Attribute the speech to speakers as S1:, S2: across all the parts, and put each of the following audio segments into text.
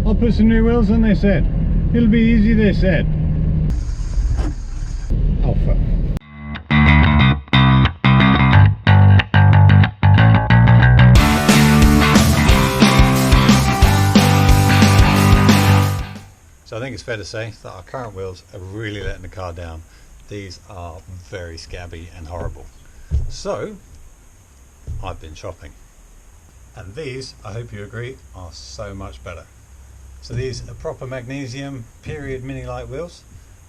S1: I'll put some new wheels on, they said. It'll be easy, they said. Oh fuck. So I think it's fair to say that our current wheels are really letting the car down. These are very scabby and horrible. So I've been shopping. And these, I hope you agree, are so much better. So these are proper magnesium period mini light wheels.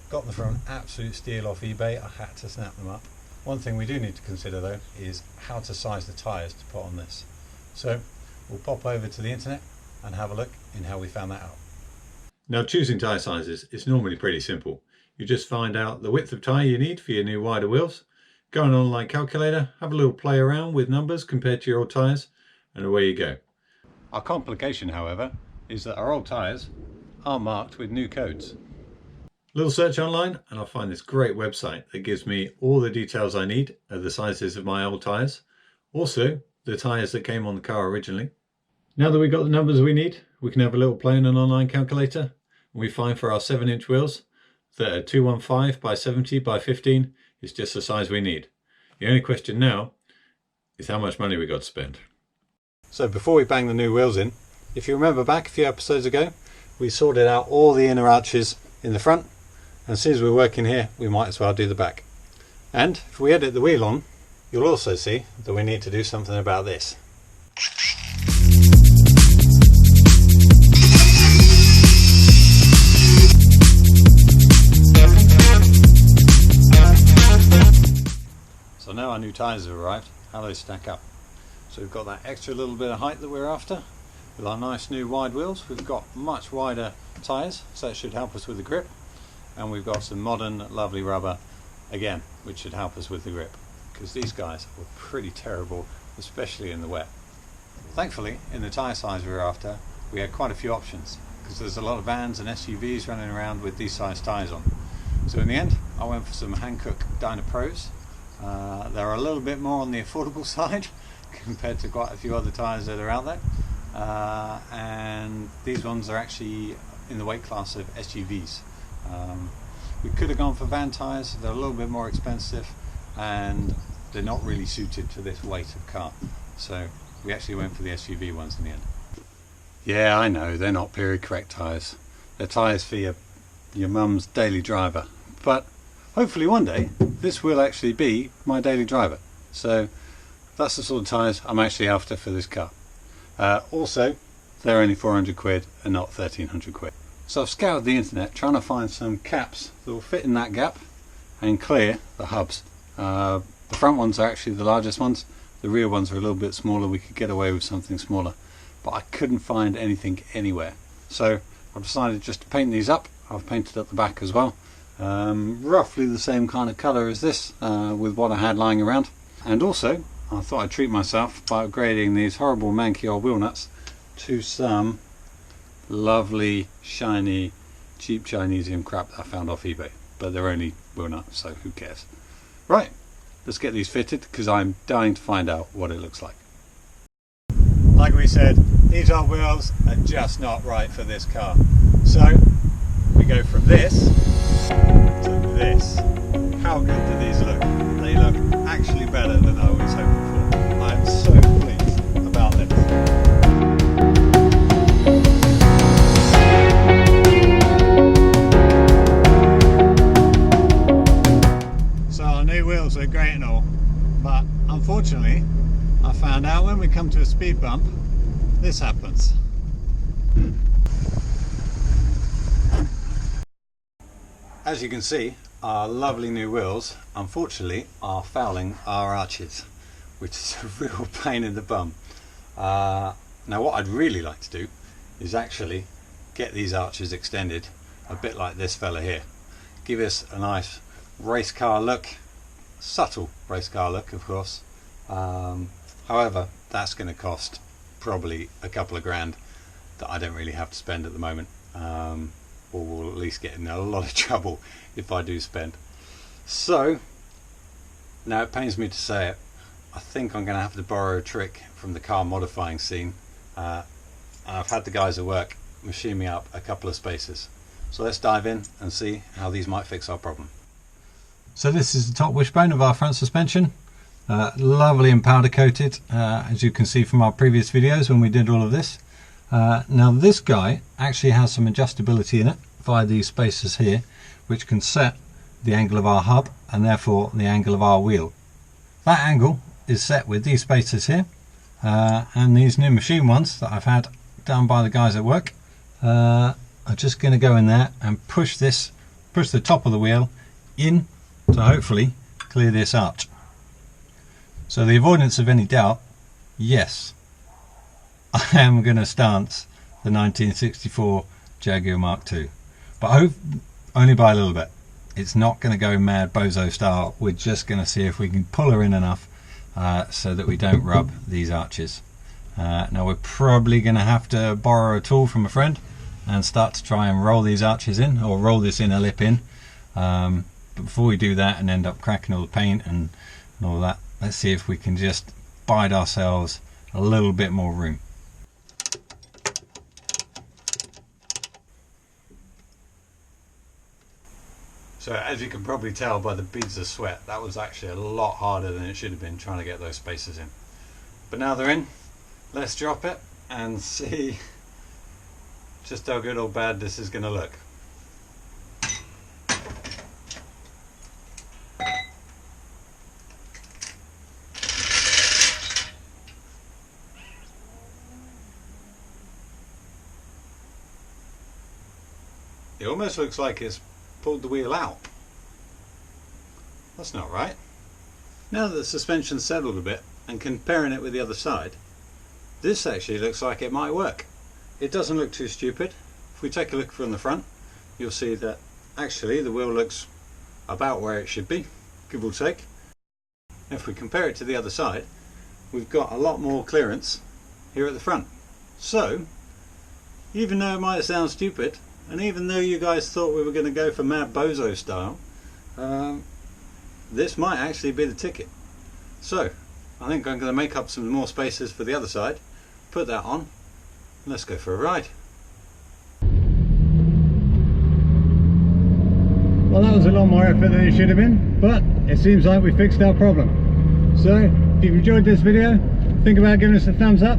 S1: Got them from an absolute steal off eBay. I had to snap them up. One thing we do need to consider though is how to size the tyres to put on this. So we'll pop over to the internet and have a look in how we found that out. Now choosing tyre sizes is normally pretty simple. You just find out the width of tyre you need for your new wider wheels, go on an online calculator, have a little play around with numbers compared to your old tyres, and away you go. Our complication, however, is that our old tyres are marked with new codes. Little search online and I'll find this great website that gives me all the details I need of the sizes of my old tyres, also the tyres that came on the car originally. Now that we've got the numbers we need, we can have a little play on an online calculator, and we find for our 7-inch wheels that a 215 by 70 by 15 is just the size we need. The only question now is how much money we got to spend. So before we bang the new wheels in, if you remember back a few episodes ago, we sorted out all the inner arches in the front, and as soon as we're working here, we might as well do the back. And if we edit the wheel on, you'll also see that we need to do something about this. So now our new tyres have arrived, how do they stack up? So we've got that extra little bit of height that we're after. With our nice new wide wheels, we've got much wider tyres, so that should help us with the grip. And we've got some modern, lovely rubber, again, which should help us with the grip. Because these guys were pretty terrible, especially in the wet. Thankfully, in the tyre size we were after, we had quite a few options, because there's a lot of vans and SUVs running around with these size tyres on. So in the end, I went for some Hankook Dyna Pros. They're a little bit more on the affordable side compared to quite a few other tyres that are out there, and these ones are actually in the weight class of SUVs. We could have gone for van tyres, they're a little bit more expensive and they're not really suited to this weight of car, so we actually went for the SUV ones in the end. Yeah, I know, they're not period correct tyres, they're tyres for your mum's daily driver, but hopefully one day this will actually be my daily driver. So that's the sort of tyres I'm actually after for this car. Also, they're only 400 quid and not 1300 quid. So I've scoured the internet trying to find some caps that will fit in that gap and clear the hubs. The front ones are actually the largest ones. The rear ones are a little bit smaller. We could get away with something smaller, but I couldn't find anything anywhere. So I've decided just to paint these up. I've painted up the back as well. Roughly the same kind of colour as this with what I had lying around. And also I thought I'd treat myself by upgrading these horrible manky old wheel nuts to some lovely shiny cheap Chinesium crap that I found off eBay, but they're only wheel nuts, so who cares. Right, let's get these fitted because I'm dying to find out what it looks like. Like we said, these old wheels are just not right for this car, so we go from this to this. How good do these look? They look actually better than I was hoping for. I am so pleased about this. So our new wheels are great and all, but unfortunately I found out when we come to a speed bump, this happens. As you can see, our lovely new wheels unfortunately are fouling our arches, which is a real pain in the bum. Now what I'd really like to do is actually get these arches extended a bit like this fella here. Give us a nice race car look, subtle race car look of course. However, that's going to cost probably a couple of grand that I don't really have to spend at the moment. Or will at least get in a lot of trouble if I do spend. So, now it pains me to say it, I think I'm going to have to borrow a trick from the car modifying scene. I've had the guys at work machine me up a couple of spaces. So let's dive in and see how these might fix our problem. So this is the top wishbone of our front suspension, lovely and powder coated, as you can see from our previous videos when we did all of this. Now this guy actually has some adjustability in it via these spacers here, which can set the angle of our hub and therefore the angle of our wheel. That angle is set with these spacers here, and these new machine ones that I've had done by the guys at work are just going to go in there and push the top of the wheel in to hopefully clear this arch. So the avoidance of any doubt, yes, I am going to stance the 1964 Jaguar MK2, but I hope only by a little bit. It's not going to go mad bozo style. We're just going to see if we can pull her in enough so that we don't rub these arches. Now we're probably going to have to borrow a tool from a friend and start to try and roll these arches in, or roll this inner lip in. But before we do that and end up cracking all the paint and all that, let's see if we can just bide ourselves a little bit more room. So as you can probably tell by the beads of sweat, that was actually a lot harder than it should have been trying to get those spacers in. But now they're in, let's drop it and see just how good or bad this is going to look. It almost looks like it's pulled the wheel out. That's not right. Now that the suspension's settled a bit and comparing it with the other side, this actually looks like it might work. It doesn't look too stupid. If we take a look from the front, you'll see that actually the wheel looks about where it should be, give or take. If we compare it to the other side, we've got a lot more clearance here at the front. So even though it might sound stupid, and even though you guys thought we were going to go for mad bozo style, this might actually be the ticket. So I think I'm going to make up some more spacers for the other side, put that on, and let's go for a ride. Well, that was a lot more effort than it should have been, but it seems like we fixed our problem. So if you've enjoyed this video, think about giving us a thumbs up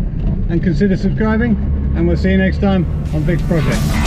S1: and consider subscribing, and we'll see you next time on Vic's Project.